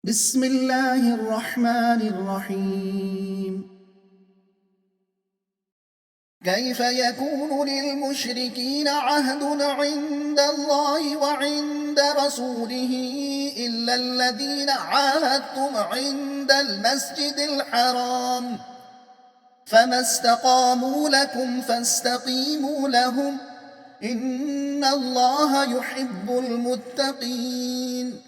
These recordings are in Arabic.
بسم الله الرحمن الرحيم. كيف يكون للمشركين عهد عند الله وعند رسوله إلا الذين عاهدتم عند المسجد الحرام، فما استقاموا لكم فاستقيموا لهم، إن الله يحب المتقين.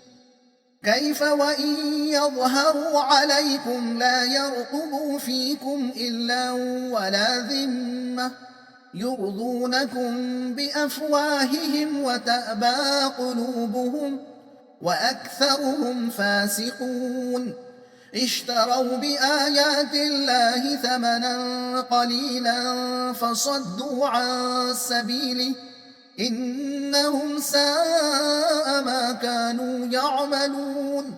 كيف وإن يظهروا عليكم لا يرقبوا فيكم إلا ولا ذمة، يرضونكم بأفواههم وتأبى قلوبهم وأكثرهم فاسقون. اشتروا بآيات الله ثمنا قليلا فصدوا عن سبيله، إنهم ساء ما كانوا يعملون.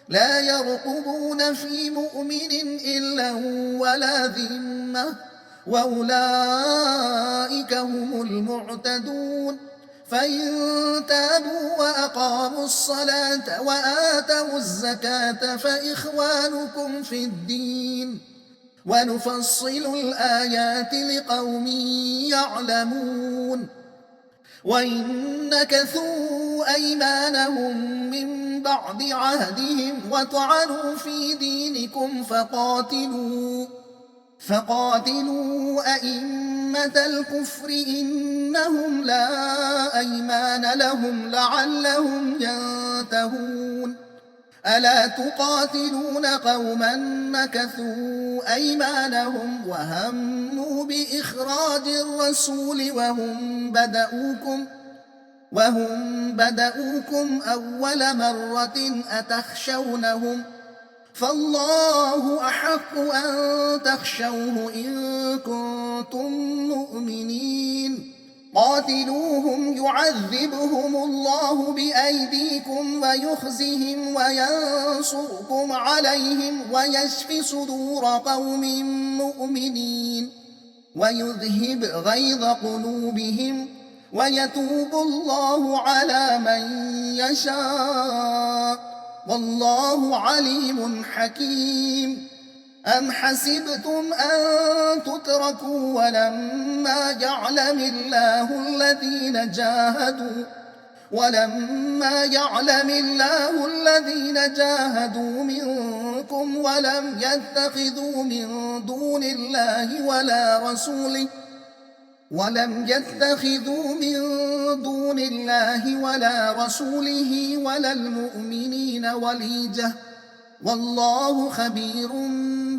لا يرقبون في مؤمن إلا ولا ذمة، وأولئك هم المعتدون. فإن تابوا وأقاموا الصلاة وآتوا الزكاة فإخوانكم في الدين، ونفصل الآيات لقوم يعلمون. وإن نكثوا أيمانهم من بعد عهدهم وطعنوا في دينكم فقاتلوا أئمة الكفر إنهم لا أيمان لهم لعلهم ينتهون. ألا تقاتلون قوما نكثوا أيمانهم وهموا بإخراج الرسول وهم بدؤوكم أول مرة أتخشونهم؟ فالله أحق أن تخشوه إن كنتم مؤمنين. قاتلوهم يعذبهم الله بأيديكم ويخزهم وينصركم عليهم ويشف صدور قوم مؤمنين، ويذهب غيظ قلوبهم، ويتوب الله على من يشاء، والله عليم حكيم. أم حسبتم أن تتركوا ولما يعلم الله الذين جاهدوا منكم ولم يتخذوا من دون الله ولا رسوله ولا المؤمنين وليجة، والله خبير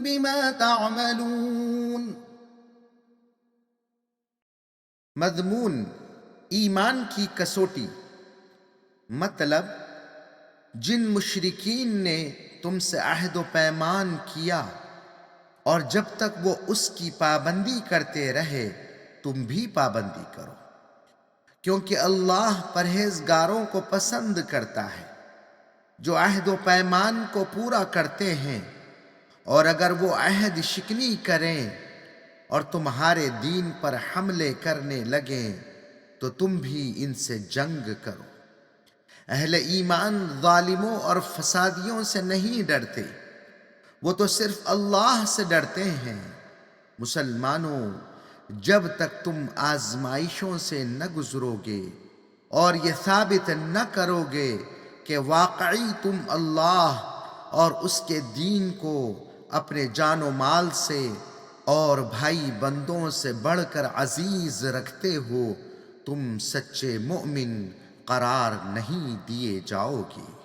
بما تعملون. मज़मून ईमान की कसौटी, मतलब जिन मुशरिकीन ने तुमसे अहद व पैमान किया और जब तक वो उसकी पाबंदी करते रहे तुम भी पाबंदी करो, क्योंकि अल्लाह परहेजगारों को पसंद करता है जो अहद व पैमान को पूरा करते हैं। और अगर वो अहद शिकनी करें और तुम्हारे दीन पर हमले करने लगें तो तुम भी इनसे जंग करो। अहले ईमान जालिमों और फसादियों से नहीं डरते, वो तो सिर्फ अल्लाह से डरते हैं। मुसलमानों, जब तक तुम आजमाइशों से न गुजरोगे और ये साबित न करोगे कि वाकई तुम अल्लाह और उसके दीन को अपने जानो माल से और भाई बंदों से बढ़कर अजीज रखते हो, तुम सच्चे मोमिन करार नहीं दिए जाओगे।